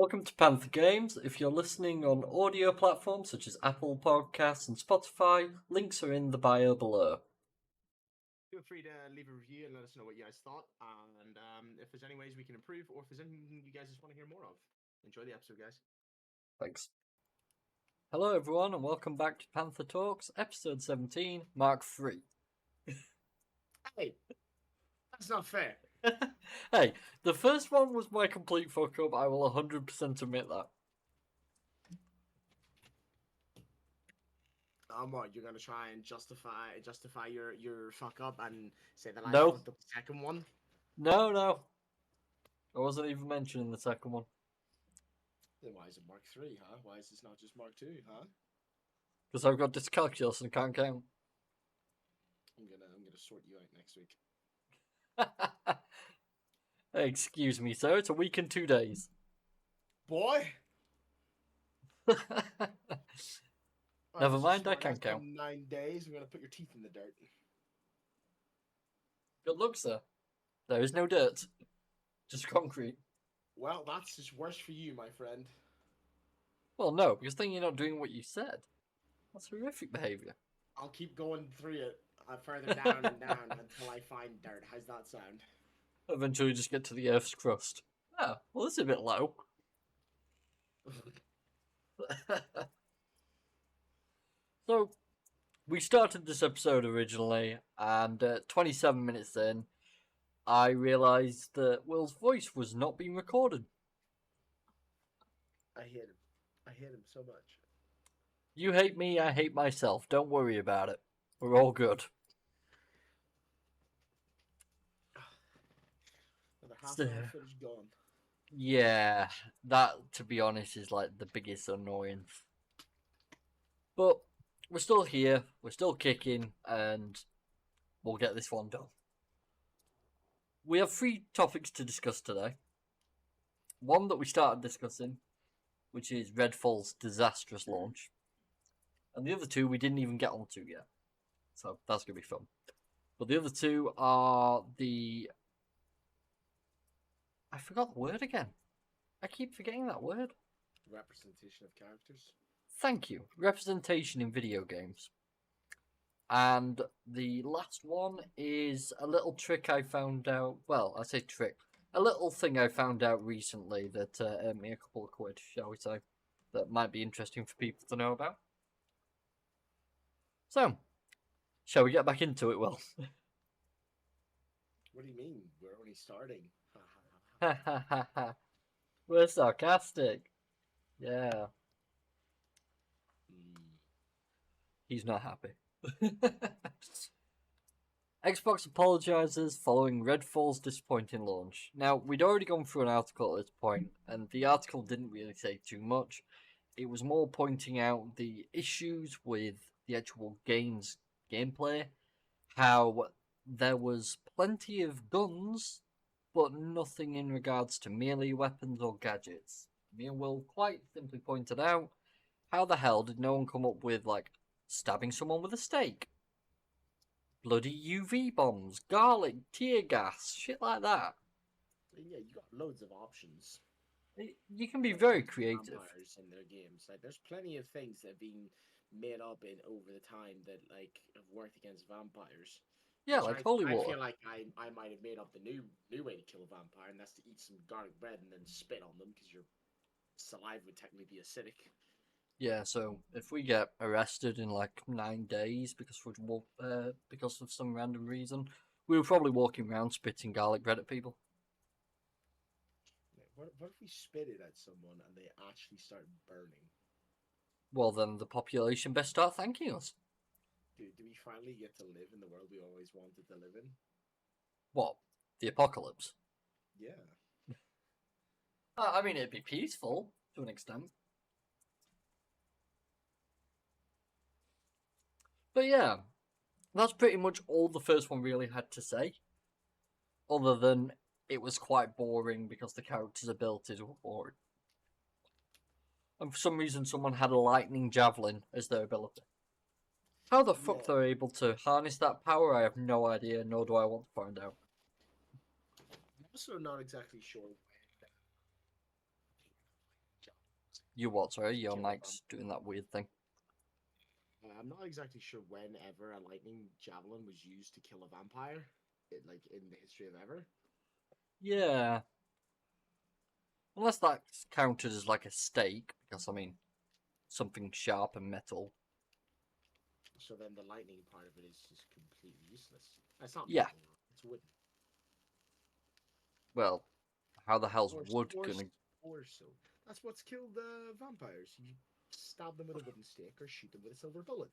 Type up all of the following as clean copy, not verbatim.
Welcome to PandTha Games. If you're listening on audio platforms such as Apple Podcasts and Spotify, links are in the bio below. Feel free to leave a review and let us know what you guys thought, and if there's any ways we can improve, or if there's anything you guys just want to hear more of. Enjoy the episode, guys. Thanks. Hello everyone and welcome back to PandTha Talks, episode 17, Mark 3. Hey, that's not fair. Hey, the first one was my complete fuck up, I will 100% admit that. What, you're gonna try and justify your fuck up and say that I No. fucked up the second one? No. I wasn't even mentioning the second one. Then why is it Mark 3, huh? Why is this not just Mark 2, huh? Because I've got dyscalculus and can't count. I'm gonna sort you out next week. Excuse me, sir, it's a week and 2 days. Boy! Never mind, I can count. 9 days, we're gonna put your teeth in the dirt. Good luck, sir. There is no dirt. Just concrete. Well, that's just worse for you, my friend. Well, no, because then you're not doing what you said. That's horrific behaviour. I'll keep going through it further down and down until I find dirt. How's that sound? Eventually just get to the Earth's crust. Oh, well, this is a bit low. So, we started this episode originally, and 27 minutes in, I realised that Will's voice was not being recorded. I hate him. I hate him so much. You hate me, I hate myself. Don't worry about it. We're all good. Another half an hour footage gone. Yeah, that, to be honest, is like the biggest annoyance. But we're still here, we're still kicking, and we'll get this one done. We have 3 topics to discuss today. One that we started discussing, which is Redfall's disastrous launch. And the other 2 we didn't even get onto yet. So that's going to be fun. But the other 2 are the... I forgot the word again. I keep forgetting that word. Representation of characters. Thank you. Representation in video games. And the last one is a little trick I found out. Well, I say trick. A little thing I found out recently that earned me a couple of quid, shall we say, that might be interesting for people to know about. So, shall we get back into it, Will? What do you mean? We're only starting. Ha ha ha ha. We're sarcastic. Yeah. He's not happy. Xbox apologises following Redfall's disappointing launch. Now, we'd already gone through an article at this point, and the article didn't really say too much. It was more pointing out the issues with the actual game's gameplay, how there was plenty of guns, but nothing in regards to melee weapons or gadgets. Me and Will quite simply pointed out, how the hell did no one come up with, like, stabbing someone with a stake? Bloody UV bombs, garlic, tear gas, shit like that. Yeah, you got loads of options. You can be very creative. Vampires in their games. Like, there's plenty of things that have been made up in over the time that like have worked against vampires. Yeah, like holy water. I feel like I might have made up the new way to kill a vampire, and that's to eat some garlic bread and then spit on them because your saliva would technically be acidic. Yeah, so if we get arrested in like 9 days because of some random reason, we were probably walking around spitting garlic bread at people. What if we spit it at someone and they actually start burning? Well, then the population best start thanking us. Do we finally get to live in the world we always wanted to live in? What? The apocalypse? Yeah. I mean, it'd be peaceful to an extent. But yeah, that's pretty much all the first one really had to say. Other than it was quite boring because the characters' abilities were boring. And for some reason someone had a lightning javelin as their ability. How the fuck they're able to harness that power, I have no idea, nor do I want to find out. I'm also not exactly sure You what, sorry? Your Kill a mic's vampire. doing that weird thing. I'm not exactly sure whenever a lightning javelin was used to kill a vampire, like in the history of ever. Yeah. Unless that's counted as like a stake, because I mean, something sharp and metal. So then the lightning part of it is just completely useless. It's not Yeah. metal, it's wooden. Well, how the hell's Or, wood or, gonna... or so. That's what's killed the vampires. You stab them with a wooden stick or shoot them with a silver bullet.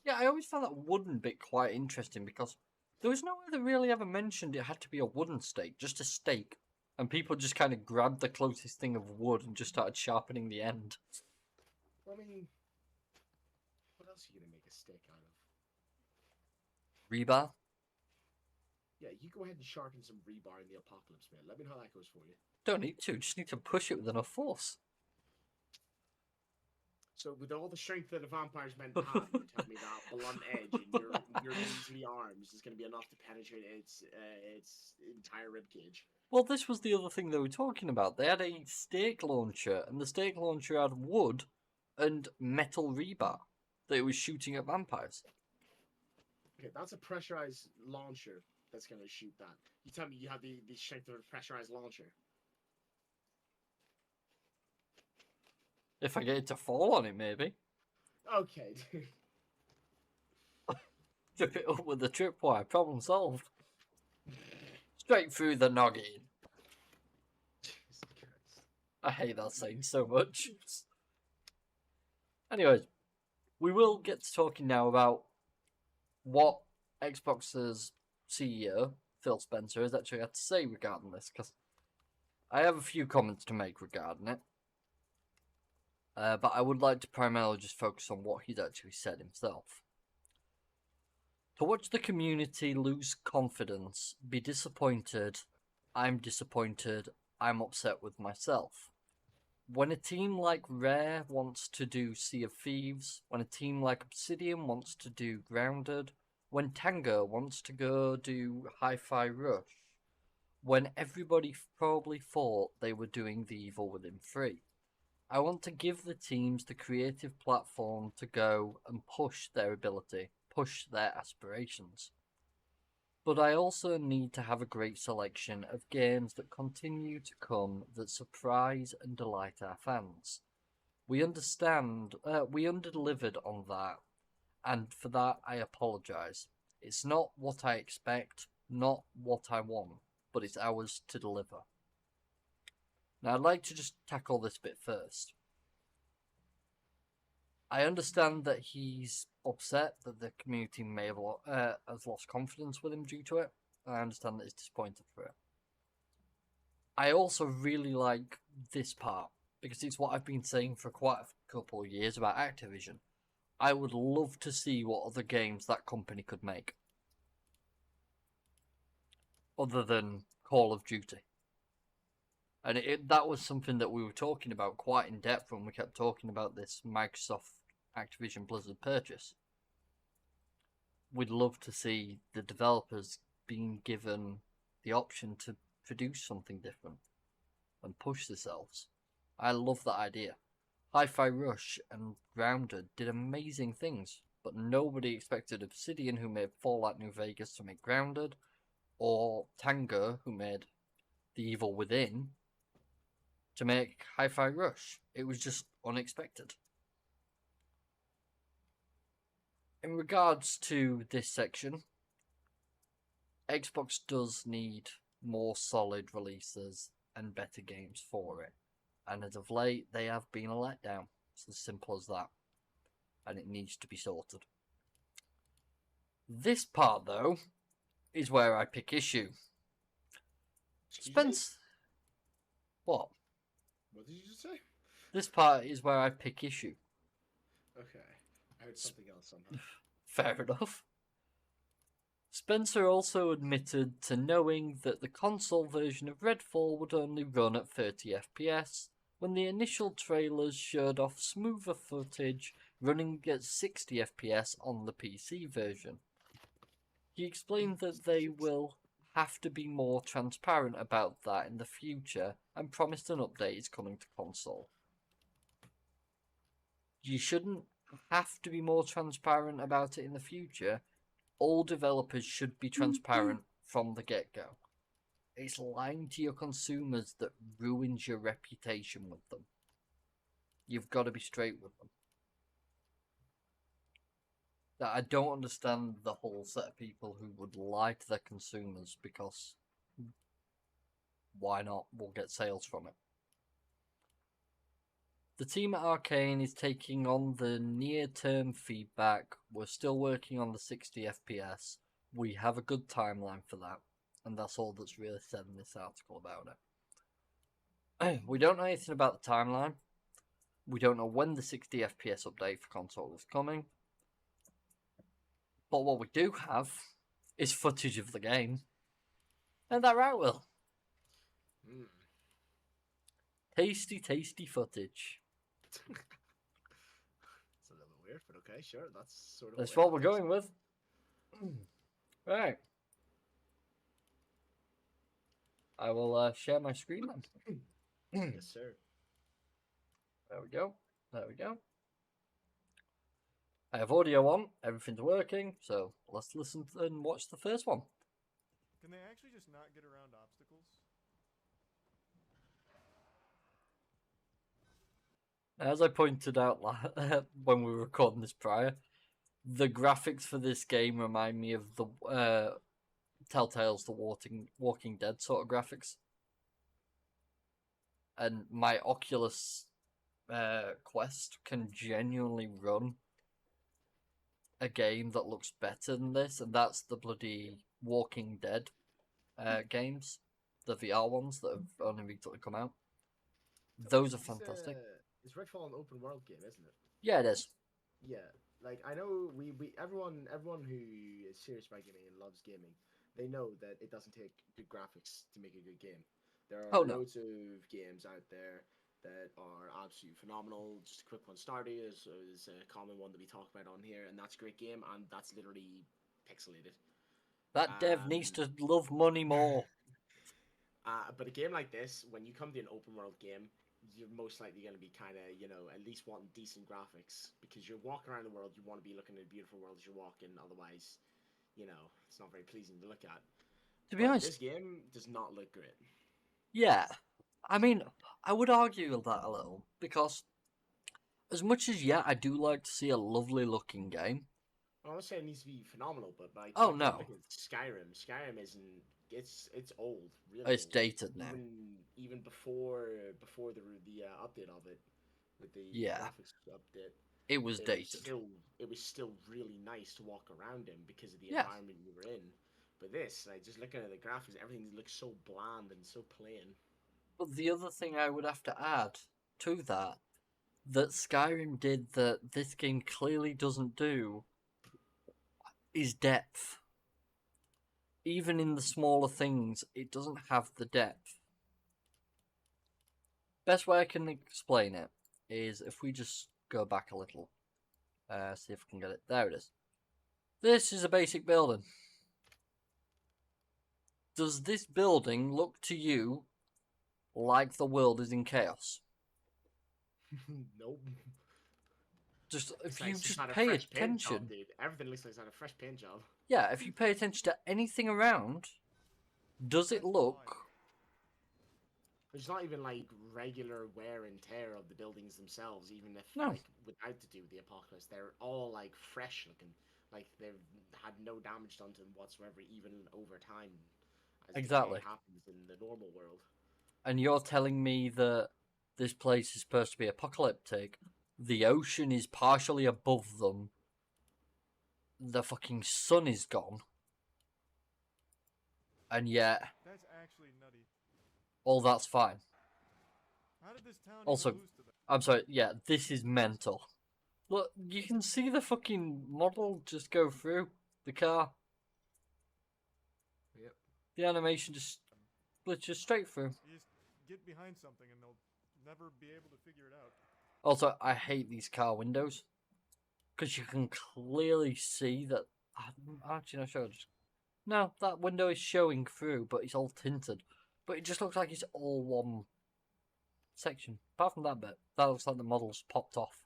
Yeah, I always found that wooden bit quite interesting because there was nowhere that really ever mentioned it had to be a wooden stake, just a stake. And people just kind of grabbed the closest thing of wood and just started sharpening the end. Well, I mean, what else are you gonna make a stick out of? Rebar? Yeah, you go ahead and sharpen some rebar in the apocalypse, man. Let me know how that goes for you. Don't need to, just need to push it with enough force. So, with all the strength that a vampire's meant to have, you tell me that blunt edge in your measly arms is going to be enough to penetrate its entire rib cage. Well, this was the other thing they were talking about. They had a stake launcher, and the stake launcher had wood and metal rebar that it was shooting at vampires. Okay, that's a pressurized launcher that's going to shoot that. You tell me you have the strength of a pressurized launcher. If I get it to fall on it, maybe. Okay. Trip it up with the tripwire, problem solved. Straight through the noggin. Jesus Christ. I hate that saying so much. Anyways, we will get to talking now about what Xbox's CEO, Phil Spencer, has actually had to say regarding this, because I have a few comments to make regarding it. But I would like to primarily just focus on what he's actually said himself. To watch the community lose confidence, be disappointed, I'm disappointed, I'm upset with myself. When a team like Rare wants to do Sea of Thieves, when a team like Obsidian wants to do Grounded, when Tango wants to go do Hi-Fi Rush, when everybody probably thought they were doing The Evil Within 3. I want to give the teams the creative platform to go and push their ability, push their aspirations. But I also need to have a great selection of games that continue to come that surprise and delight our fans. We understand, we underdelivered on that, and for that I apologise. It's not what I expect, not what I want, but it's ours to deliver. Now I'd like to just tackle this bit first. I understand that he's upset that the community may have has lost confidence with him due to it. I understand that he's disappointed for it. I also really like this part because it's what I've been saying for quite a couple of years about Activision. I would love to see what other games that company could make other than Call of Duty. And that was something that we were talking about quite in depth when we kept talking about this Microsoft Activision Blizzard purchase. We'd love to see the developers being given the option to produce something different and push themselves. I love that idea. Hi-Fi Rush and Grounded did amazing things, but nobody expected Obsidian, who made Fallout New Vegas, to make Grounded, or Tango, who made The Evil Within, to make Hi-Fi Rush. It was just unexpected. In regards to this section, Xbox does need more solid releases and better games for it. And as of late, they have been a letdown. It's as simple as that. And it needs to be sorted. This part, though, is where I pick issue. Spence. What? What did you just say? This part is where I pick issue. Okay. I heard something else somehow. Fair enough. Spencer also admitted to knowing that the console version of Redfall would only run at 30 FPS, when the initial trailers showed off smoother footage running at 60 FPS on the PC version. He explained that they will have to be more transparent about that in the future and promised an update is coming to console. You shouldn't have to be more transparent about it in the future. All developers should be transparent from the get-go. It's lying to your consumers that ruins your reputation with them. You've got to be straight with them. I don't understand the whole set of people who would lie to their consumers because why not? We'll get sales from it. The team at Arcane is taking on the near-term feedback. We're still working on the 60 FPS. We have a good timeline for that, and that's all that's really said in this article about it. We don't know anything about the timeline. We don't know when the 60 FPS update for console is coming. But what we do have is footage of the game. Isn't that right, Will? Mm. Tasty, tasty footage. It's a little bit weird, but okay, sure. That's sort of. That's what we're going with. Right. I will share my screen then. Yes, sir. There we go. There we go. I have audio on. Everything's working. So let's listen and watch the first one. Can they actually just not get around obstacles? As I pointed out when we were recording this prior, the graphics for this game remind me of the Telltale's The Walking Dead sort of graphics. And my Oculus Quest can genuinely run a game that looks better than this, and that's the bloody Walking Dead games, the VR ones that have only recently come out. Those are fantastic. It's Redfall an open world game, isn't it? Yeah, it is. Yeah, like I know we everyone who is serious about gaming and loves gaming, they know that it doesn't take good graphics to make a good game. There are loads of games out there that are absolutely phenomenal. Just a quick one, Stardew is a common one that we talk about on here, and that's a great game, and that's literally pixelated. That dev needs to love money more. But a game like this, when you come to an open world game, you're most likely going to be kind of, at least wanting decent graphics, because you're walking around the world, you want to be looking at a beautiful world as you're walking, otherwise, it's not very pleasing to look at. To be honest, this game does not look great. Yeah, I mean, I would argue that a little, because as much as, I do like to see a lovely looking game. I'm not saying it needs to be phenomenal, but like, no. Look at Skyrim isn't. It's old, really. It's old. dated now. Even before the update of it, with the graphics update, it was dated. It was still really nice to walk around in because of the environment you were in. But this, like, just looking at the graphics, everything looks so bland and so plain. But the other thing I would have to add to that Skyrim did that this game clearly doesn't do, is depth. Even in the smaller things, it doesn't have the depth. Best way I can explain it is if we just go back a little. See if we can get it. There it is. This is a basic building. Does this building look to you like the world is in chaos? Nope. Just if you just pay attention, job, dude. Everything looks like it's on a fresh paint job. Yeah, if you pay attention to anything around, does it look? There's not even like regular wear and tear of the buildings themselves, even if like without to do with the apocalypse, they're all like fresh looking, like they've had no damage done to them whatsoever, even over time. As exactly happens in the normal world. And you're telling me that this place is supposed to be apocalyptic? The ocean is partially above them. The fucking sun is gone. And yet... That's actually nutty. All that's fine. How did this town also, lose to that? I'm sorry, this is mental. Look, you can see the fucking model just go through the car. Yep. The animation just glitches straight through. You just get behind something and they'll never be able to figure it out. Also, I hate these car windows. Because you can clearly see that... Actually, no, sure. No, that window is showing through, but it's all tinted. But it just looks like it's all one section. Apart from that bit, that looks like the model's popped off.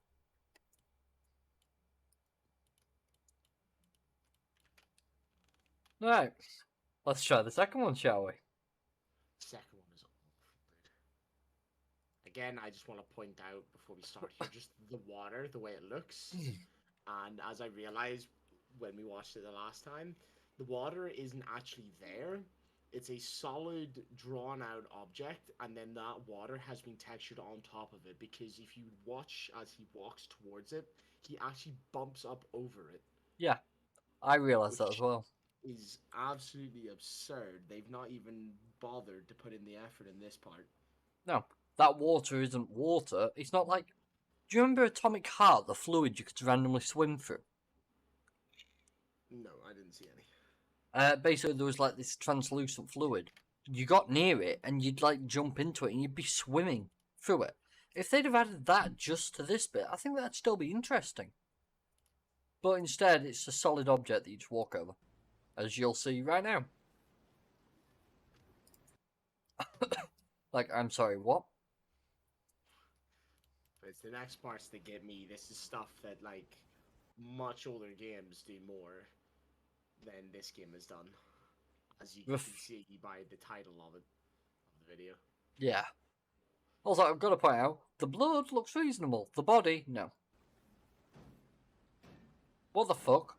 Right. Let's try the second one, shall we? Second one is awful, dude. Again, I just want to point out before we start here, just the water, the way it looks. And as I realized when we watched it the last time, the water isn't actually there. It's a solid, drawn out object, and then that water has been textured on top of it. Because if you watch as he walks towards it, he actually bumps up over it. Yeah, I realised that as Which well. is absolutely absurd. They've not even bothered to put in the effort in this part. No, that water isn't water. It's not like. Do you remember Atomic Heart, the fluid you could randomly swim through? No, I didn't see any. Basically, there was like this translucent fluid. You got near it, and you'd like jump into it, and you'd be swimming through it. If they'd have added that just to this bit, I think that'd still be interesting. But instead, it's a solid object that you just walk over, as you'll see right now. Like, I'm sorry, what? But it's the next parts that get me. This is stuff that, like, much older games do more than this game has done. As you can see by the title of it, of the video. Yeah. Also, I've got to point out, the blood looks reasonable. The body, no. What the fuck?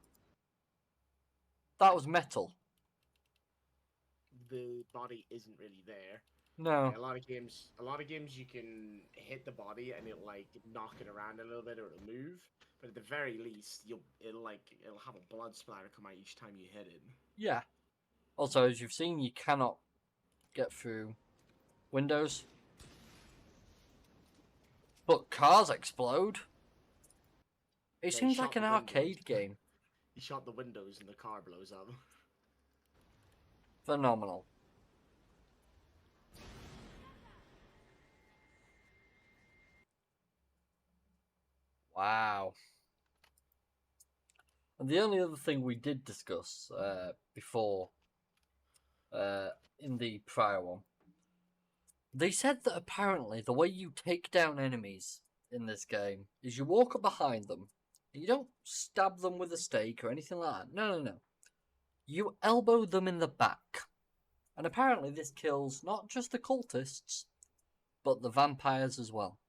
That was metal. The body isn't really there. No. Like, a lot of games you can hit the body and it'll like knock it around a little bit or it'll move. But at the very least, it'll have a blood splatter come out each time you hit it. Yeah. Also, as you've seen, you cannot get through windows. But cars explode. It seems like an arcade game. He shot the windows and the car blows up. Phenomenal. Wow. And the only other thing we did discuss before, in the prior one, they said that apparently the way you take down enemies in this game is you walk up behind them, and you don't stab them with a stake or anything like that. No. You elbow them in the back. And apparently this kills not just the cultists, but the vampires as well.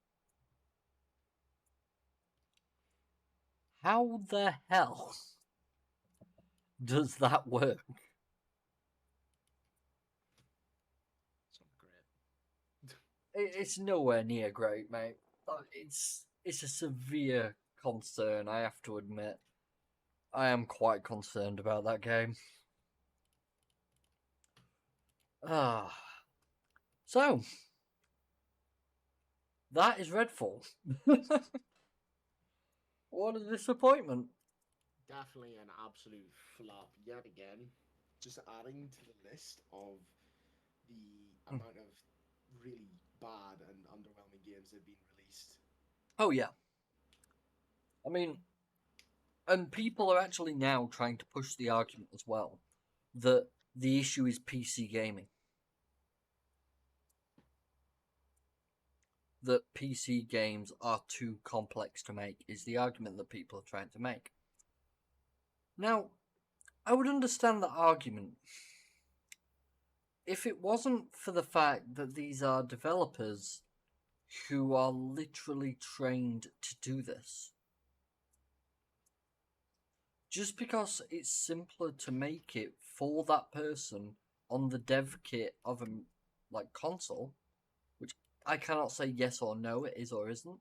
How the hell does that work? It's not great. It's nowhere near great, mate. It's a severe concern, I have to admit. I am quite concerned about that game. So, that is Redfall. What a disappointment. Definitely an absolute flop yet again. Just adding to the list of the amount of really bad and underwhelming games that have been released. Oh, yeah. I mean, and people are actually now trying to push the argument as well that the issue is PC gaming. That PC games are too complex to make is the argument that people are trying to make. Now, I would understand that argument if it wasn't for the fact that these are developers who are literally trained to do this. Just because it's simpler to make it for that person on the dev kit of a console, which I cannot say yes or no, it is or isn't.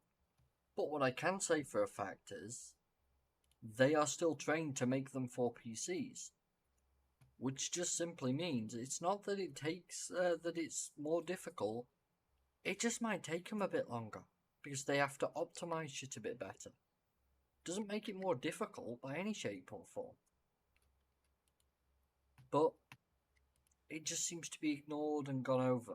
But what I can say for a fact is, they are still trained to make them for PCs. Which just simply means it's not that it takes, that it's more difficult. It just might take them a bit longer. Because they have to optimize shit a bit better. Doesn't make it more difficult by any shape or form. But it just seems to be ignored and gone over.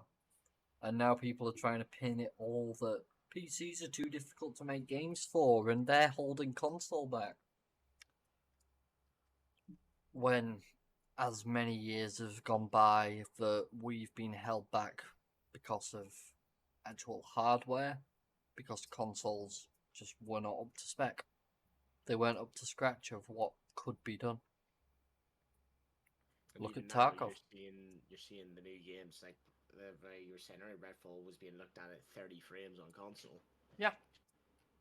And now people are trying to pin it all that PCs are too difficult to make games for and they're holding console back. When as many years have gone by that we've been held back because of actual hardware, because consoles just were not up to spec. They weren't up to scratch of what could be done. And Look even at now, Tarkov. you're seeing the new games like you were saying earlier. Redfall was being looked at 30 frames on console. Yeah.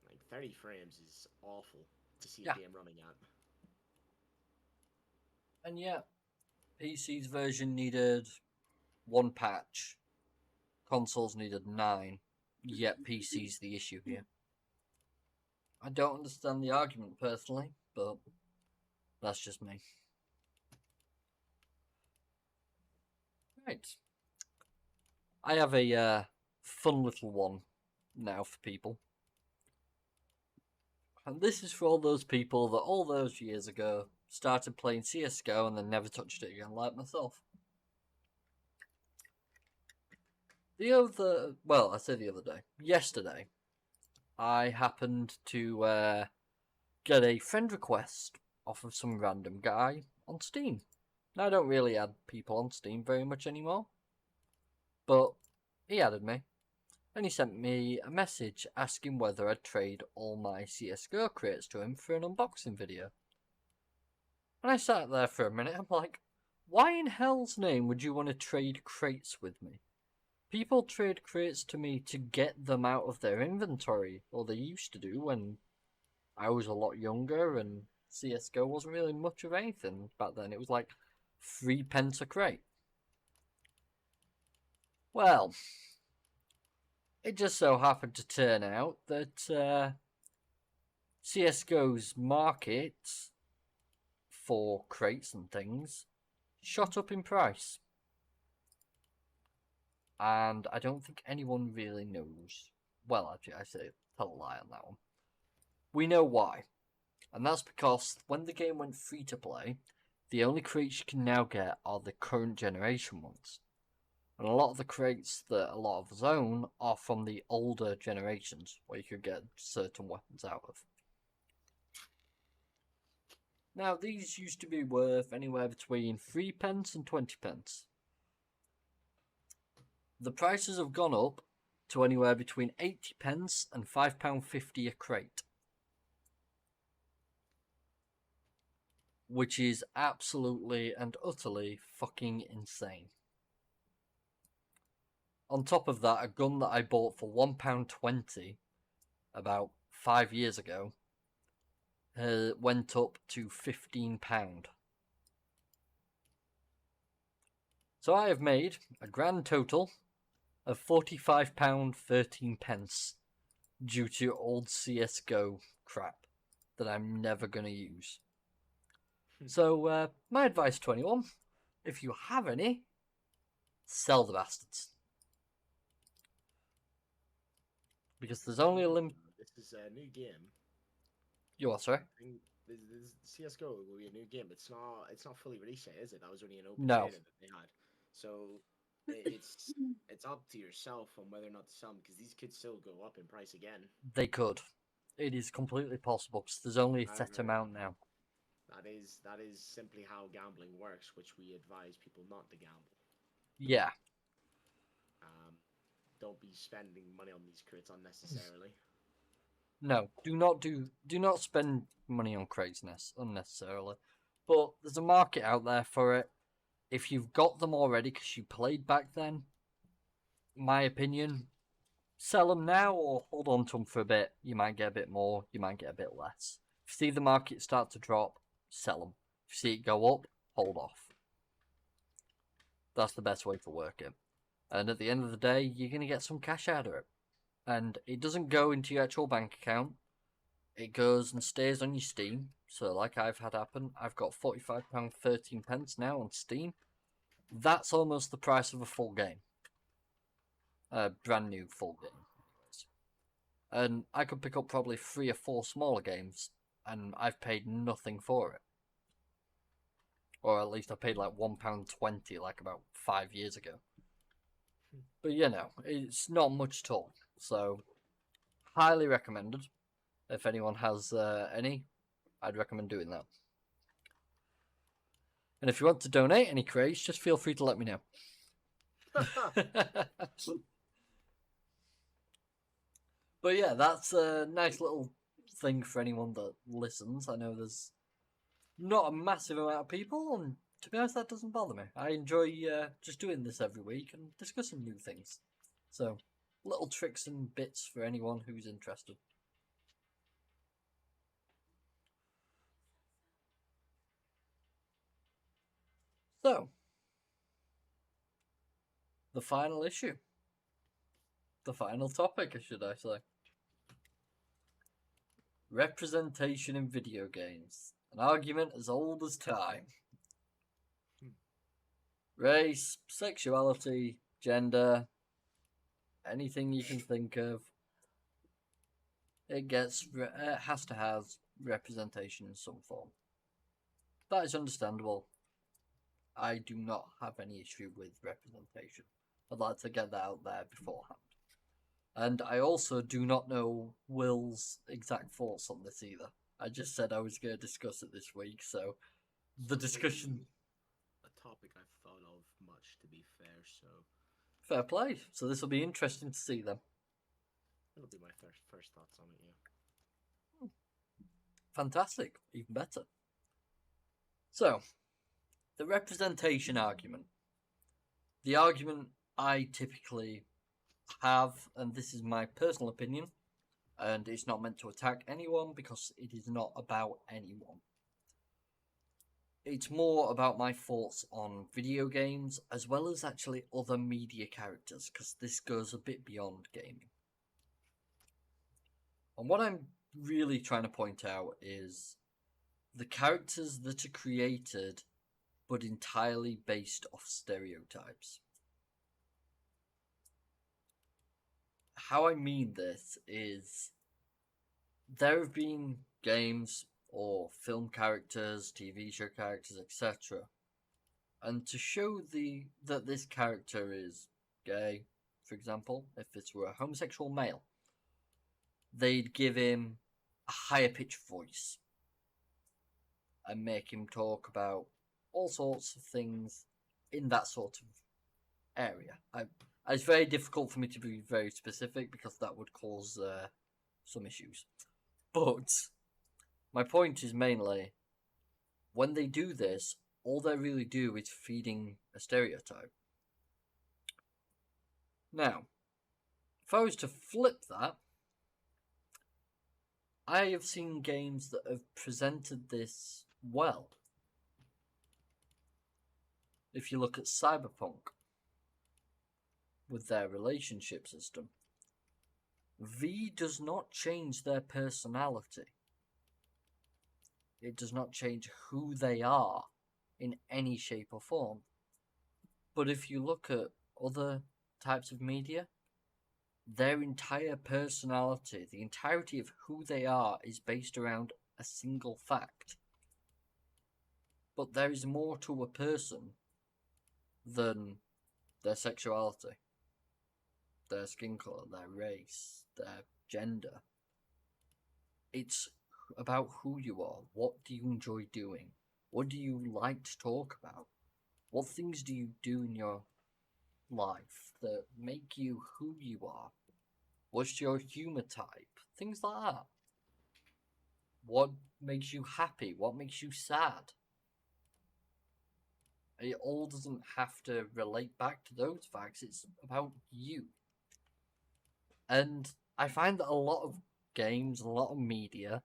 Like 30 frames is awful to see Yeah. a game running at. And yeah, PC's version needed 1 patch. Consoles needed 9. Yet PC's the issue here. I don't understand the argument personally, but that's just me. Right. I have a fun little one now for people. And this is for all those people that all those years ago started playing CSGO and then never touched it again, like myself. Yesterday, I happened to get a friend request off of some random guy on Steam. Now, I don't really add people on Steam very much anymore, but he added me, and he sent me a message asking whether I'd trade all my CSGO crates to him for an unboxing video. And I sat there for a minute, I'm like, why in hell's name would you want to trade crates with me? People trade crates to me to get them out of their inventory, or they used to do when I was a lot younger and CSGO wasn't really much of anything back then. It was like 3p a crate. Well, it just so happened to turn out that CSGO's market for crates and things shot up in price. And I don't think anyone really knows. Well, actually, I say tell a lie on that one. We know why. And that's because when the game went free to play, the only crates you can now get are the current generation ones. And a lot of the crates that a lot of us own are from the older generations, where you could get certain weapons out of. Now, these used to be worth anywhere between 3p and 20p. The prices have gone up to anywhere between 80p and £5.50 a crate. Which is absolutely and utterly fucking insane. On top of that, a gun that I bought for £1.20 about 5 years ago went up to £15. So I have made a grand total of £45.13 due to old CSGO crap that I'm never going to use. So, my advice to anyone, if you have any, sell the bastards. Because there's only a limit. This is a new game. You what, sorry? This CS:GO will be a new game. It's not fully released yet, is it? That was only an open No. beta that they had. So it's up to yourself on whether or not to sell them, because these could still go up in price again. They could. It is completely possible because there's only a set amount now. That is simply how gambling works, which we advise people not to gamble. Yeah. Don't be spending money on these crates unnecessarily. No, do not spend money on crates unnecessarily. But there's a market out there for it. If you've got them already because you played back then, my opinion, sell them now or hold on to them for a bit. You might get a bit more, you might get a bit less. If you see the market start to drop, sell them. If you see it go up, hold off. That's the best way to work it. And at the end of the day, you're going to get some cash out of it. And it doesn't go into your actual bank account. It goes and stays on your Steam. So like I've had happen, I've got £45.13 now on Steam. That's almost the price of a full game. A brand new full game. And I could pick up probably 3 or 4 smaller games, and I've paid nothing for it. Or at least I paid like £1.20 like about 5 years ago. But you know, it's not much at all. So, highly recommended. If anyone has any, I'd recommend doing that. And if you want to donate any crates, just feel free to let me know. But yeah, that's a nice little thing for anyone that listens. I know there's not a massive amount of people, and to be honest, that doesn't bother me. I enjoy just doing this every week and discussing new things. So, little tricks and bits for anyone who's interested. So, the final issue. The final topic, should I say. Representation in video games. An argument as old as time. Race, sexuality, gender, anything you can think of. It has to have representation in some form. That is understandable. I do not have any issue with representation. I'd like to get that out there beforehand. And I also do not know Will's exact thoughts on this either. I just said I was going to discuss it this week, so the discussion... A topic I've thought of much, to be fair, so... Fair play. So this will be interesting to see them. It'll be my first thoughts on it, yeah. Fantastic. Even better. So, the representation argument. The argument I typically have, and this is my personal opinion, and it's not meant to attack anyone because it is not about anyone. It's more about my thoughts on video games as well as actually other media characters, because this goes a bit beyond gaming. And what I'm really trying to point out is the characters that are created but entirely based off stereotypes. How I mean this is there have been games or film characters, TV show characters, etc. And to show that this character is gay, for example, if this were a homosexual male, they'd give him a higher pitched voice and make him talk about all sorts of things in that sort of area. It's very difficult for me to be very specific because that would cause some issues. But my point is mainly, when they do this, all they really do is feeding a stereotype. Now, if I was to flip that, I have seen games that have presented this well. If you look at Cyberpunk, with their relationship system, V does not change their personality. It does not change who they are in any shape or form. But if you look at other types of media, their entire personality, the entirety of who they are, is based around a single fact. But there is more to a person than their sexuality, their skin colour, their race, their gender. It's about who you are. What do you enjoy doing? What do you like to talk about? What things do you do in your life that make you who you are? What's your humour type? Things like that. What makes you happy? What makes you sad? It all doesn't have to relate back to those facts. It's about you. And I find that a lot of games, a lot of media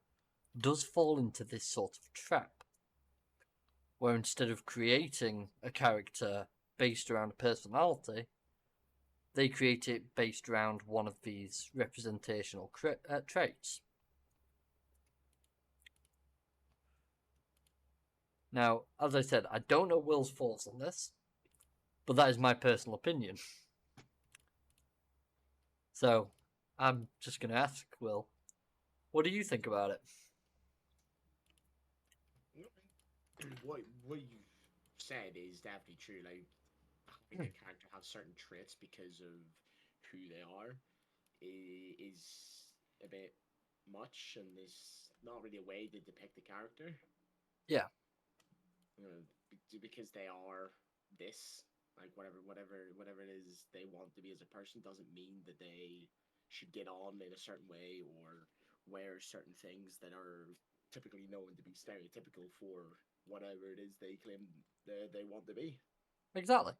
does fall into this sort of trap, where instead of creating a character based around a personality, they create it based around one of these representational traits. Now, as I said, I don't know Will's thoughts on this, but that is my personal opinion. So, I'm just going to ask Will, what do you think about it? What you said is definitely true. Like, having a character have certain traits because of who they are is a bit much, and is not really a way to depict the character. Yeah. Because they are this, like whatever it is they want to be as a person, doesn't mean that they should get on in a certain way or wear certain things that are typically known to be stereotypical for whatever it is they claim they want to be. Exactly.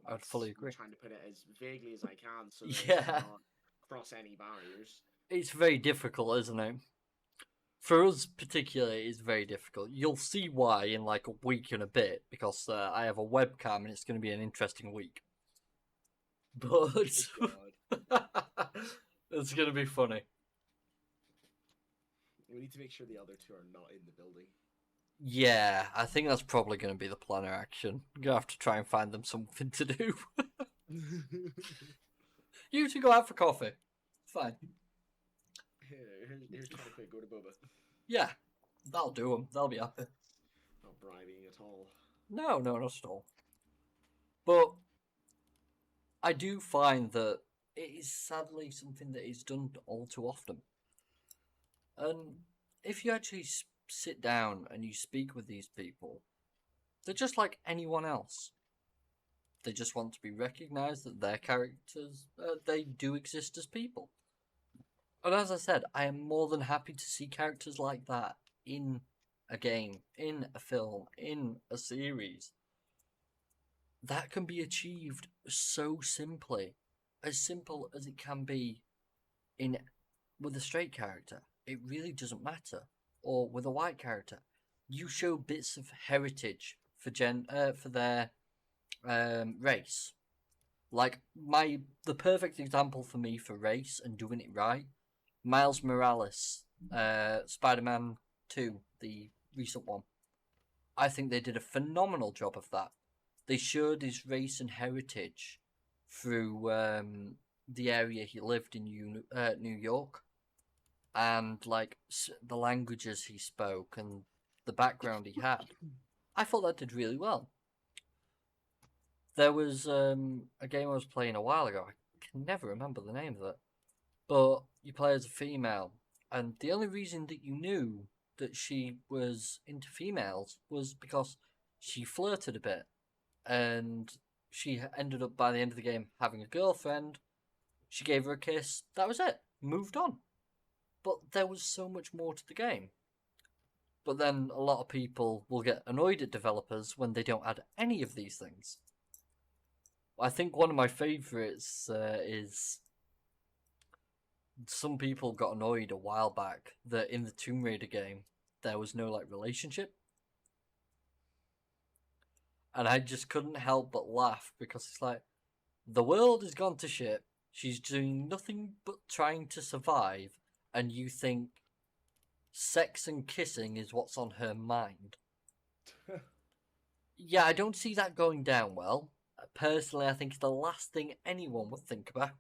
I would fully agree. I'm trying to put it as vaguely as I can so that Yeah. it cannot cross any barriers. It's very difficult, isn't it? For us particularly, it's very difficult. You'll see why in like a week and a bit, because I have a webcam and it's going to be an interesting week. But Oh, God. it's going to be funny. We need to make sure the other two are not in the building. Yeah, I think that's probably going to be the plan of action. I'm going to have to try and find them something to do. You two go out for coffee. Fine. Here's 20 quid, go to Boba. Yeah, that'll do them. They'll be happy. Not bribing at all. No, not at all. But I do find that it is sadly something that is done all too often. And if you actually sit down and you speak with these people, they're just like anyone else. They just want to be recognised that their characters, they do exist as people. And as I said, I am more than happy to see characters like that in a game, in a film, in a series. That can be achieved so simply, as simple as it can be in with a straight character. It really doesn't matter. Or with a white character, you show bits of heritage for their race. Like the perfect example for me for race and doing it right, Miles Morales, Spider-Man 2, the recent one. I think they did a phenomenal job of that. They showed his race and heritage through the area he lived in, New York, and like the languages he spoke and the background he had. I thought that did really well. There was a game I was playing a while ago. I can never remember the name of it, but you play as a female, and the only reason that you knew that she was into females was because she flirted a bit, and she ended up by the end of the game having a girlfriend. She gave her a kiss. That was it. Moved on. But there was so much more to the game. But then a lot of people will get annoyed at developers when they don't add any of these things. I think one of my favourites is some people got annoyed a while back that in the Tomb Raider game there was no like relationship. And I just couldn't help but laugh because it's like, the world has gone to shit. She's doing nothing but trying to survive, and you think sex and kissing is what's on her mind. Yeah, I don't see that going down well. Personally, I think it's the last thing anyone would think about.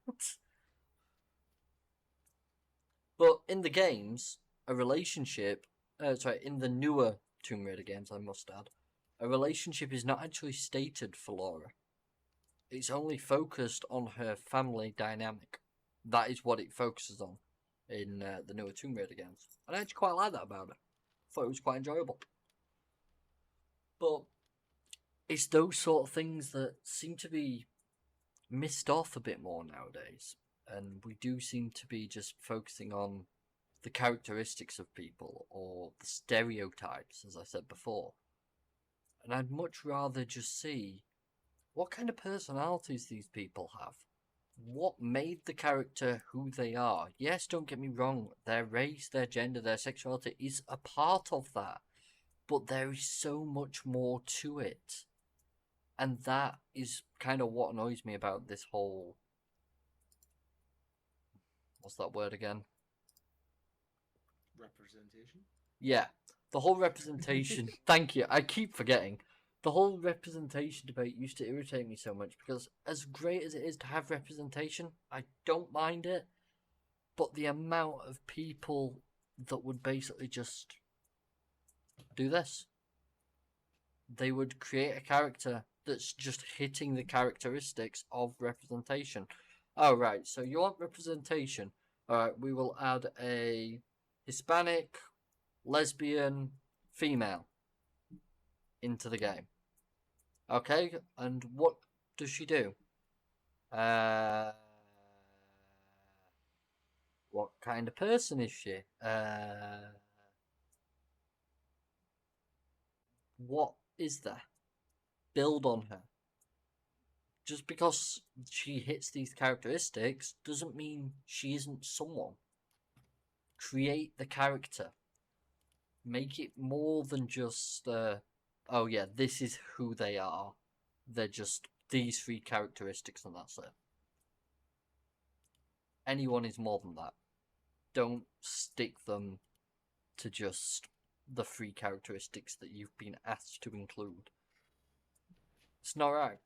But in the games, a relationship, in the newer Tomb Raider games, I must add, a relationship is not actually stated for Laura. It's only focused on her family dynamic. That is what it focuses on in the newer Tomb Raider games. And I actually quite like that about it. I thought it was quite enjoyable. But it's those sort of things that seem to be missed off a bit more nowadays. And we do seem to be just focusing on the characteristics of people or the stereotypes, as I said before. And I'd much rather just see what kind of personalities these people have. What made the character who they are? Yes, don't get me wrong, their race, their gender, their sexuality is a part of that. But there is so much more to it. And that is kind of what annoys me about this whole... What's that word again? Representation? Yeah, the whole representation... Thank you, I keep forgetting. The whole representation debate used to irritate me so much because as great as it is to have representation, I don't mind it. But the amount of people that would basically just do this. They would create a character that's just hitting the characteristics of representation. Oh, right, so you want representation. Alright, we will add a Hispanic, lesbian, female into the game. Okay, and what does she do? What kind of person is she? What is there? build on her. Just because she hits these characteristics doesn't mean she isn't someone. Create the character. Make it more than just, oh yeah, this is who they are. They're just these 3 characteristics and that's it. Anyone is more than that. Don't stick them to just the 3 characteristics that you've been asked to include. It's not right.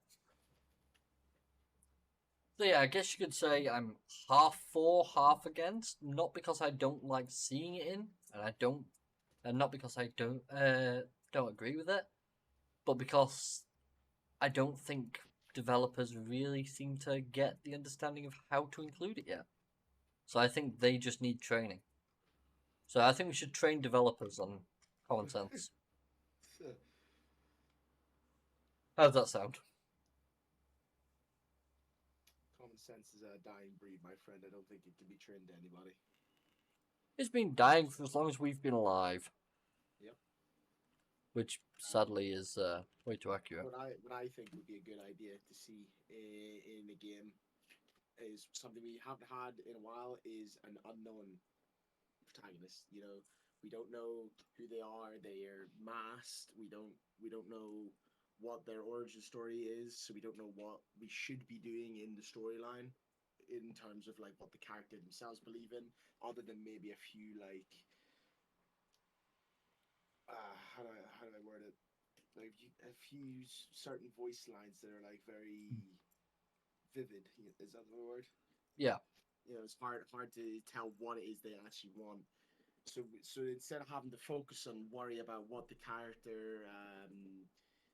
So yeah, I guess you could say I'm half for, half against. Not because I don't like seeing it in, and not because I don't agree with it, but because I don't think developers really seem to get the understanding of how to include it yet. So I think they just need training. So I think we should train developers on common sense. How does that sound? Common sense is a dying breed, my friend. I don't think it can be trained to anybody. It's been dying for as long as we've been alive. Yep. Which sadly is way too accurate. What I think would be a good idea to see in a game is something we haven't had in a while is an unknown protagonist. You know, we don't know who they are. They are masked. We don't know what their origin story is, so we don't know what we should be doing in the storyline in terms of like what the character themselves believe in, other than maybe a few like how do I word it? Like a few certain voice lines that are like very vivid. Is that the word? Yeah. You know, it's hard to tell what it is they actually want. So instead of having to focus on worry about what the character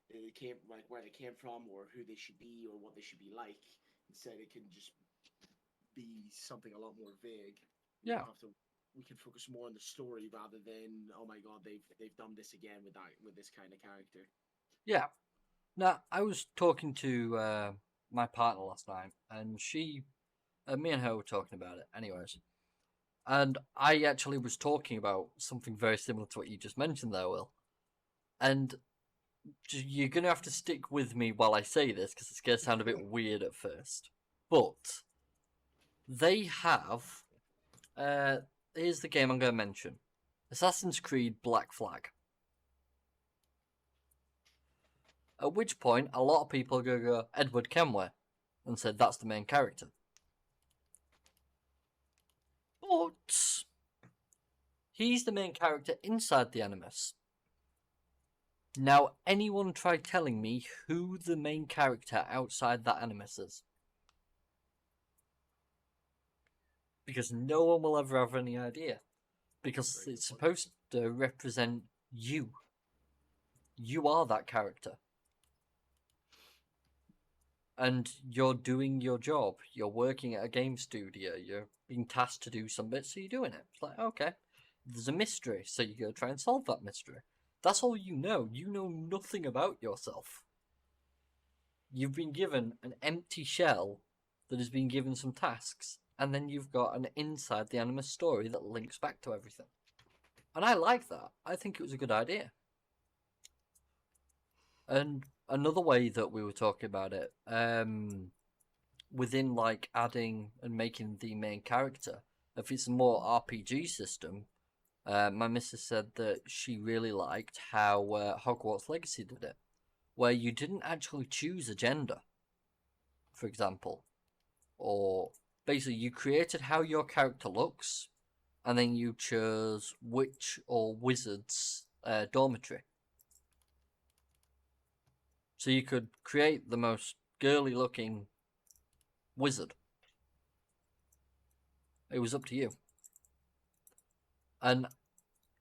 it came like where they came from or who they should be or what they should be like, instead it can just be something a lot more vague. Yeah. We can focus more on the story rather than, oh my god, they've done this again with this kind of character. Yeah. Now I was talking to my partner last night, and me and her were talking about it, anyways. And I actually was talking about something very similar to what you just mentioned there, Will. And you're gonna have to stick with me while I say this because it's gonna sound a bit weird at first. But they have. Here's the game I'm gonna mention: Assassin's Creed Black Flag. At which point, a lot of people are gonna go Edward Kenway, and said that's the main character. But he's the main character inside the Animus. Now, anyone try telling me who the main character outside that Animus is? Because no one will ever have any idea. Because it's supposed to represent you. You are that character. And you're doing your job. You're working at a game studio. You're being tasked to do some bits, so you're doing it. It's like, okay, there's a mystery, so you go try and solve that mystery. That's all you know. You know nothing about yourself. You've been given an empty shell that has been given some tasks, and then you've got an inside the Animus story that links back to everything. And I like that. I think it was a good idea. And another way that we were talking about it, within like adding and making the main character, if it's a more RPG system, my missus said that she really liked how Hogwarts Legacy did it, where you didn't actually choose a gender, for example, or basically you created how your character looks, and then you chose witch or wizard's dormitory. So you could create the most girly looking wizard. It was up to you. And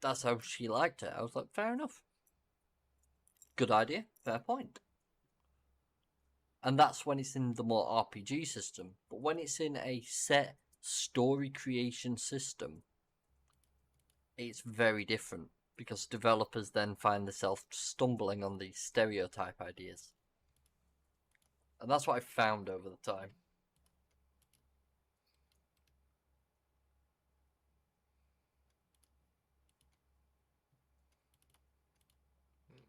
that's how she liked it. I was like, fair enough. Good idea, fair point. And that's when it's in the more RPG system. But when it's in a set story creation system, it's very different. Because developers then find themselves stumbling on these stereotype ideas. And that's what I found over the time.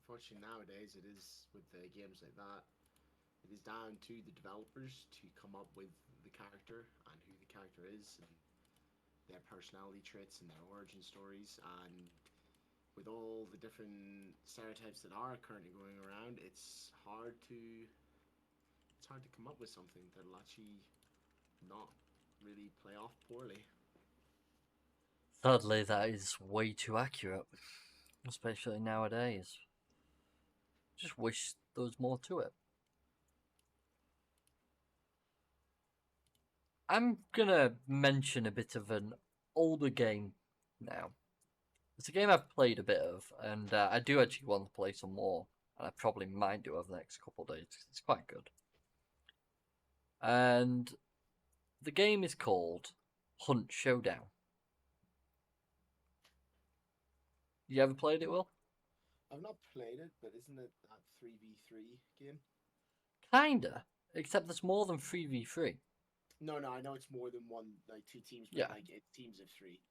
unfortunately nowadays it is with the games like that. It is down to the developers to come up with the character and who the character is and their personality traits and their origin stories. And with all the different stereotypes that are currently going around, it's hard to come up with something that'll actually not really play off poorly. Sadly, that is way too accurate, especially nowadays. Just wish there was more to it. I'm gonna mention a bit of an older game now. It's a game I've played a bit of, and I do actually want to play some more, and I probably might do over the next couple of days. It's quite good. And the game is called Hunt Showdown. You ever played it, Will? I've not played it, but isn't it that 3v3 game? Kinda, except there's more than 3v3. No, I know it's more than one, like two teams, but Yeah. like it's teams of three.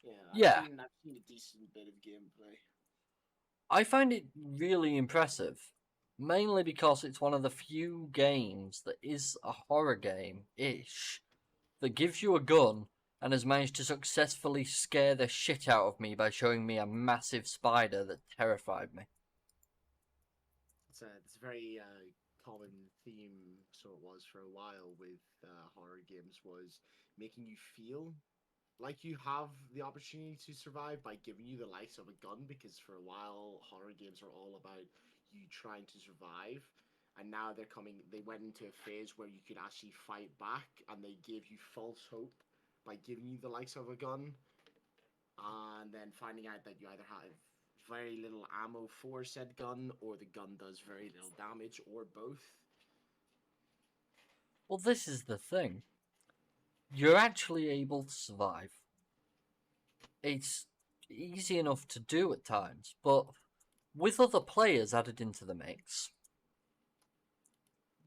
Yeah, Yeah. I've seen a decent bit of gameplay. I find it really impressive, mainly because it's one of the few games that is a horror game-ish that gives you a gun and has managed to successfully scare the shit out of me by showing me a massive spider that terrified me. It's a very common theme, so it was for a while with horror games, was making you feel like you have the opportunity to survive by giving you the likes of a gun, because for a while horror games are all about you trying to survive, and now they went into a phase where you could actually fight back, and they gave you false hope by giving you the likes of a gun, and then finding out that you either have very little ammo for said gun, or the gun does very little damage, or both. Well, this is the thing. You're actually able to survive. It's easy enough to do at times, but with other players added into the mix,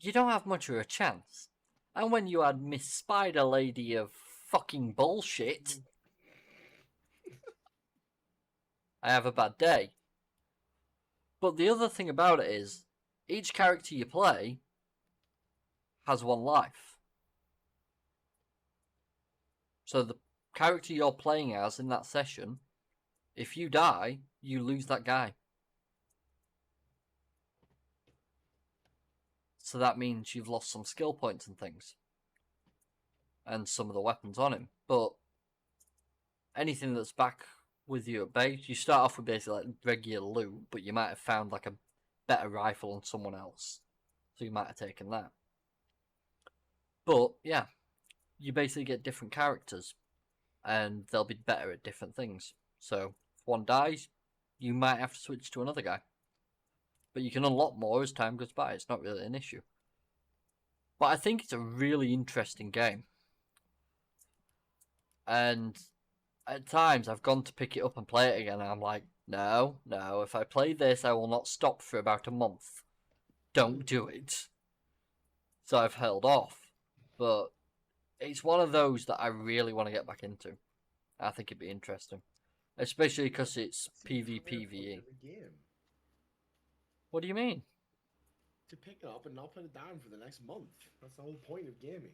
you don't have much of a chance. And when you add Miss Spider Lady of fucking bullshit, I have a bad day. But the other thing about it is, each character you play has one life. So the character you're playing as in that session, if you die, you lose that guy. So that means you've lost some skill points and things. And some of the weapons on him. But anything that's back with you at base, you start off with basically like regular loot, but you might have found like a better rifle on someone else. So you might have taken that. But yeah, you basically get different characters. And they'll be better at different things. So if one dies, you might have to switch to another guy. But you can unlock more as time goes by. It's not really an issue. But I think it's a really interesting game. And at times I've gone to pick it up and play it again, and I'm like, no, if I play this, I will not stop for about a month. Don't do it. So I've held off. But it's one of those that I really want to get back into. I think it'd be interesting. Especially because it's PvPvE. What do you mean? To pick it up and not put it down for the next month. That's the whole point of gaming.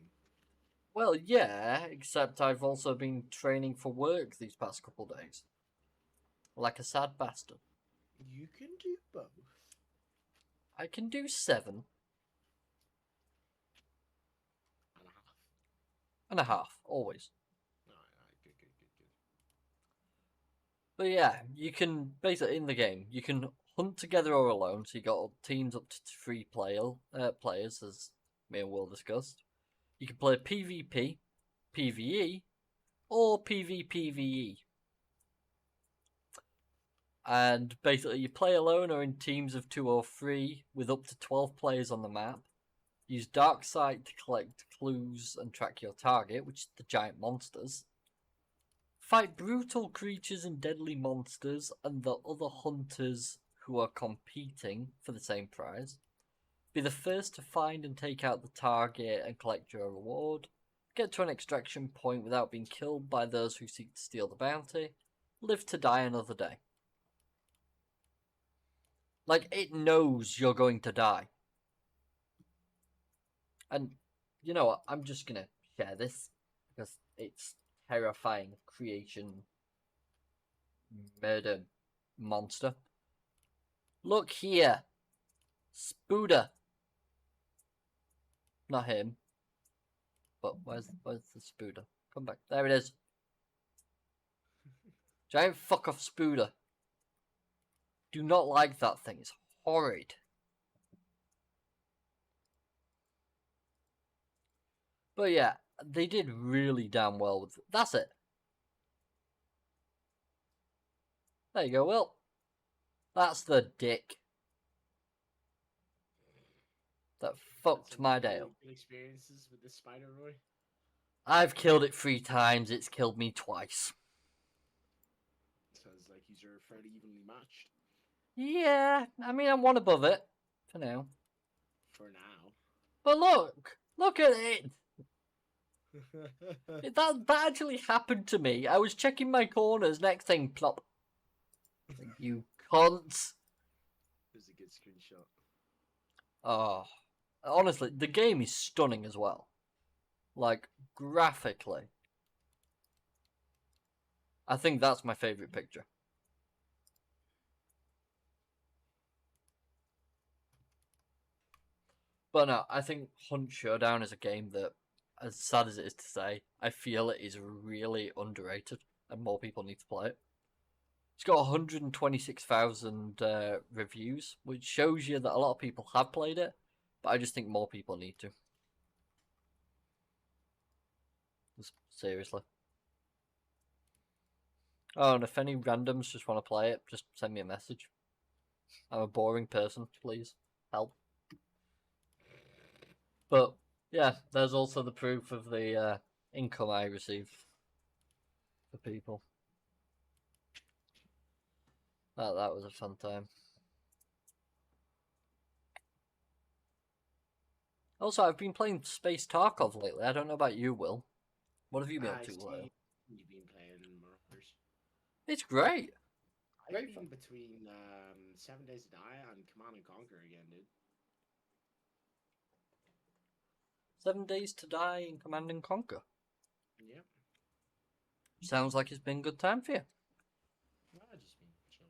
Well, yeah, except I've also been training for work these past couple of days. Like a sad bastard. You can do both. I can do 7. And a half, always. Alright, good. But yeah, you can, basically in the game, you can hunt together or alone, so you got teams up to 3 players, as me and Will discussed. You can play PvP, PvE, or PvPvE. And basically you play alone or in teams of 2 or 3 with up to 12 players on the map. Use dark sight to collect clues and track your target, which is the giant monsters. Fight brutal creatures and deadly monsters and the other hunters who are competing for the same prize. Be the first to find and take out the target and collect your reward. Get to an extraction point without being killed by those who seek to steal the bounty. Live to die another day. Like, it knows you're going to die. And, you know what? I'm just gonna share this, because it's terrifying creation murder monster. Look here! Spooder! Not him. But where's the Spooder? Come back. There it is. Giant fuck off Spooder. Do not like that thing. It's horrid. But yeah, they did really damn well with it. That's it. There you go, Will. That's the dick that fucked my day up. Good experiences with this spider, Roy? I've killed it 3 times. It's killed me twice. Sounds like you're fairly evenly matched. Yeah, I mean, I'm one above it for now. For now. But look at it. That actually happened to me. I was checking my corners. Next thing, plop. You cunts. This is a good screenshot. Oh, honestly, the game is stunning as well. Like, graphically. I think that's my favourite picture. But no, I think Hunt Showdown is a game that, as sad as it is to say, I feel it is really underrated and more people need to play it. It's got 126,000 reviews, which shows you that a lot of people have played it, but I just think more people need to. Seriously. Oh, and if any randoms just want to play it, just send me a message. I'm a boring person, please. Help. But, yeah, there's also the proof of the income I receive for people. That was a fun time. Also, I've been playing Space Tarkov lately. I don't know about you, Will. What have you been up to? You've been playing Marauders. It's great. I've been between 7 Days to Die and Command and Conquer again, dude. 7 Days to Die and Command and Conquer. Yep. Sounds like it's been a good time for you. Just been chill.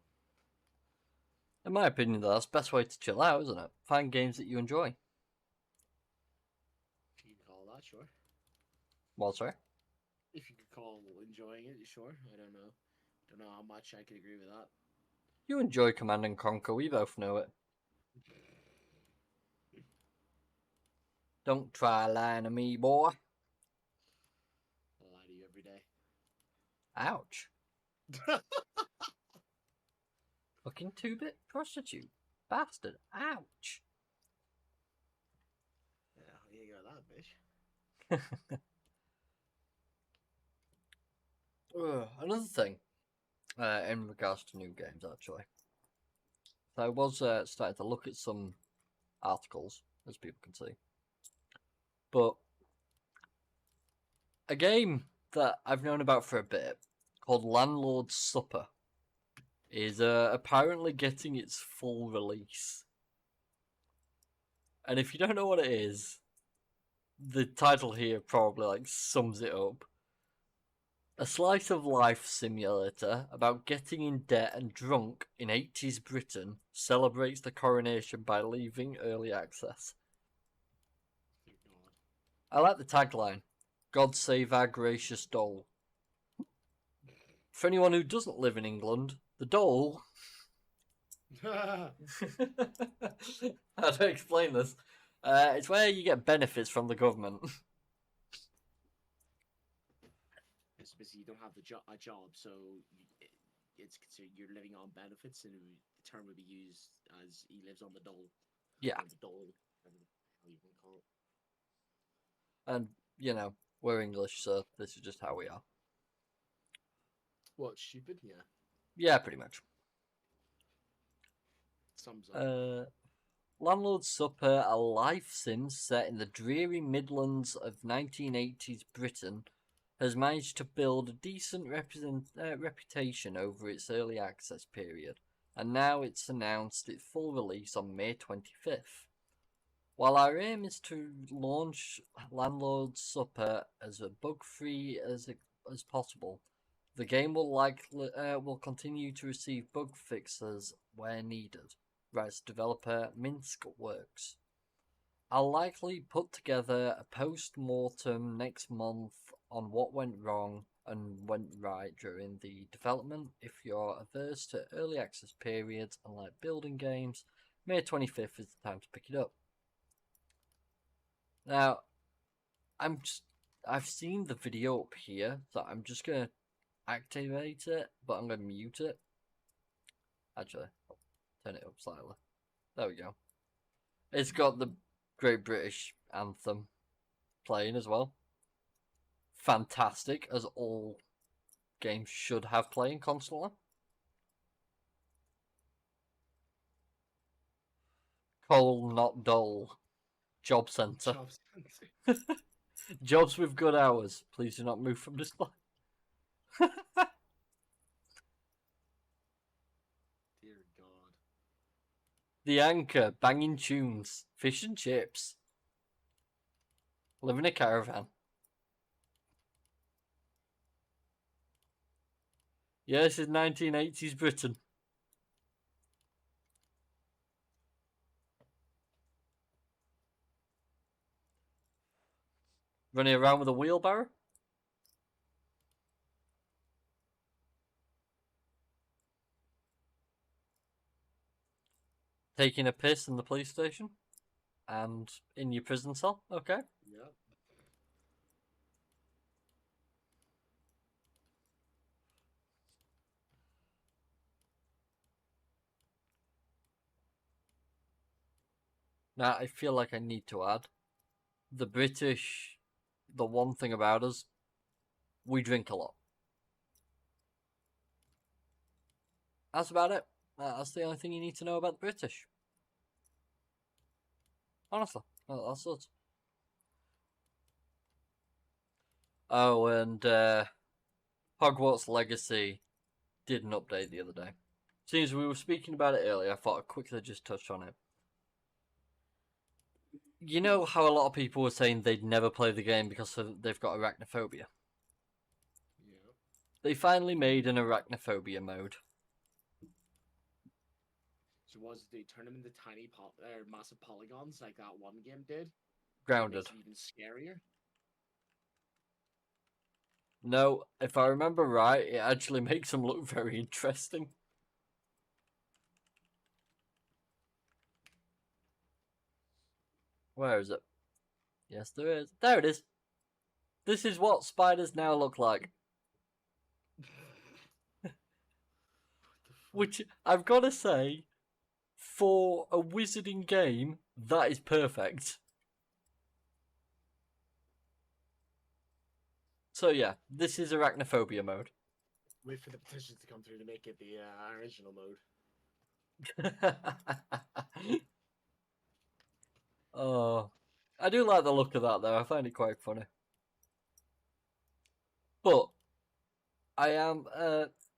In my opinion, though, that's the best way to chill out, isn't it? Find games that you enjoy. If you could call that, sure. Well, sorry? If you could call enjoying it, sure. I don't know. Don't know how much I could agree with that. You enjoy Command and Conquer, we both know it. Don't try lying to me, boy. I'll lie to you every day. Ouch. Fucking 2-bit prostitute. Bastard. Ouch. Yeah, you got that, bitch. Another thing, in regards to new games, actually. So I was starting to look at some articles, as people can see. But a game that I've known about for a bit, called Landlord's Supper, is apparently getting its full release. And if you don't know what it is, the title here probably like sums it up. A slice of life simulator about getting in debt and drunk in 80s Britain celebrates the coronation by leaving early access. I like the tagline, God save our gracious dole. For anyone who doesn't live in England, the dole... How do I explain this? It's where you get benefits from the government. It's basically you don't have a job, so it's considered you're living on benefits, and the term would be used as he lives on the dole. Yeah. Or the dole, whatever the hell you want to call it. And, you know, we're English, so this is just how we are. What, stupid? Yeah. Yeah, pretty much. Sums up. Landlord's Supper, a life sim set in the dreary Midlands of 1980s Britain, has managed to build a decent reputation over its early access period, and now it's announced its full release on May 25th. While our aim is to launch Landlord's Supper as bug-free as possible, the game will continue to receive bug fixes where needed, writes developer Minsk Works. I'll likely put together a post-mortem next month on what went wrong and went right during the development. If you're averse to early access periods and like building games, May 25th is the time to pick it up. Now, I've seen the video up here, so I'm just gonna activate it, but I'm gonna mute it. Actually, I'll turn it up slightly. There we go. It's got the Great British Anthem playing as well. Fantastic, as all games should have playing constantly. Coal not dull. Job centre. Jobs with good hours. Please do not move from this line. Dear God. The Anchor, banging tunes, fish and chips. Live in a caravan. Yeah, this is 1980s Britain. Running around with a wheelbarrow? Taking a piss in the police station? And in your prison cell? Okay. Yep. Now, I feel like I need to add, the British, the one thing about us, we drink a lot. That's about it. That's the only thing you need to know about the British. Honestly, that's it. Oh, and Hogwarts Legacy did an update the other day. Seems we were speaking about it earlier, I thought I'd quickly just touch on it. You know how a lot of people were saying they'd never play the game because they've got arachnophobia? Yeah. They finally made an arachnophobia mode. So was they turn them into tiny massive polygons like that one game did? Grounded. Makes it even scarier. No, if I remember right, it actually makes them look very interesting. Where is it? Yes, there is. There it is. This is what spiders now look like. Which, I've got to say, for a wizarding game, that is perfect. So yeah, this is arachnophobia mode. Wait for the petitions to come through to make it the original mode. Oh, I do like the look of that though. I find it quite funny. But I am.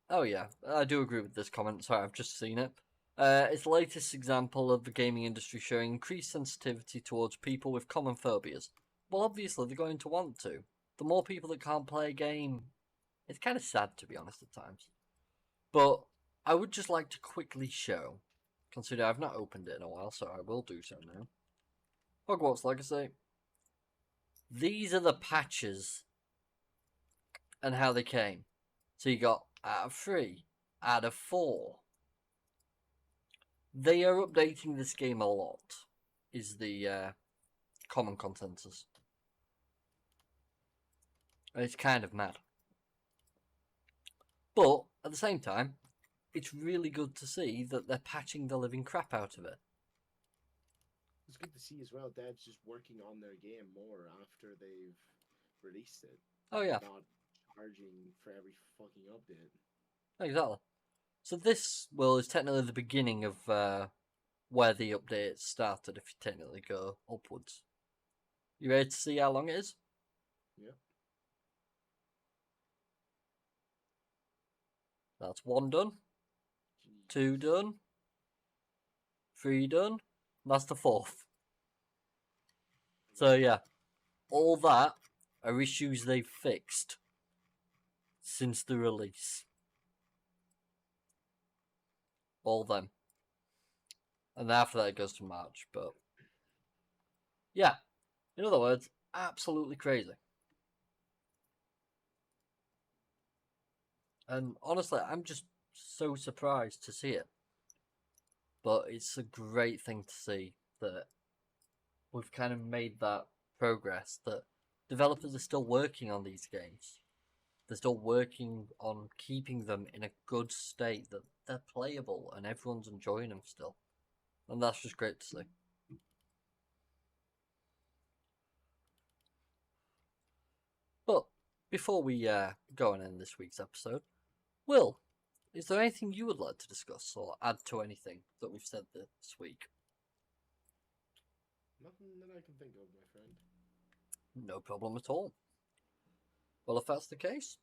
Oh yeah, I do agree with this comment. Sorry, I've just seen it. It's the latest example of the gaming industry showing increased sensitivity towards people with common phobias. Well, obviously they're going to want to. The more people that can't play a game, it's kind of sad to be honest at times. But I would just like to quickly show, consider I've not opened it in a while, so I will do so now. Hogwarts Legacy. These are the patches and how they came. So you got out of 3, out of 4. They are updating this game a lot, is the common consensus. And it's kind of mad. But, at the same time, it's really good to see that they're patching the living crap out of it. It's good to see as well devs just working on their game more after they've released it. Oh yeah. Not charging for every fucking update. Exactly. So this, well, is technically the beginning of where the update started, if you technically go upwards. You ready to see how long it is? Yeah. That's one done. 2 done, 3 done. That's the 4th. So yeah, all that are issues they've fixed since the release. All them. And after that it goes to March, but yeah. In other words, absolutely crazy. And honestly, I'm just so surprised to see it. But it's a great thing to see that we've kind of made that progress, that developers are still working on these games. They're still working on keeping them in a good state, that they're playable and everyone's enjoying them still. And that's just great to see. But before we go and end this week's episode, Will, is there anything you would like to discuss or add to anything that we've said this week? Nothing that I can think of, my friend. No problem at all. Well, if that's the case,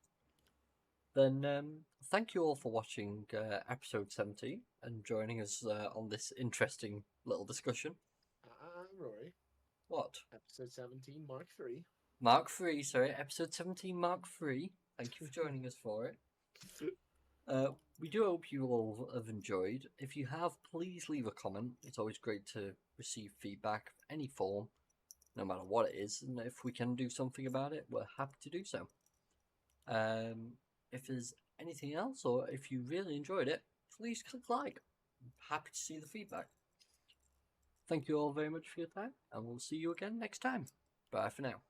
then thank you all for watching episode 17 and joining us on this interesting little discussion. Rory. What? Episode 17, Mark 3. Mark 3, sorry, episode 17, Mark 3. Thank you for joining us for it. We do hope you all have enjoyed. If you have, please leave a comment. It's always great to receive feedback of any form, no matter what it is. And if we can do something about it, we're happy to do so. If there's anything else, or if you really enjoyed it, please click like. I'm happy to see the feedback. Thank you all very much for your time, and we'll see you again next time. Bye for now.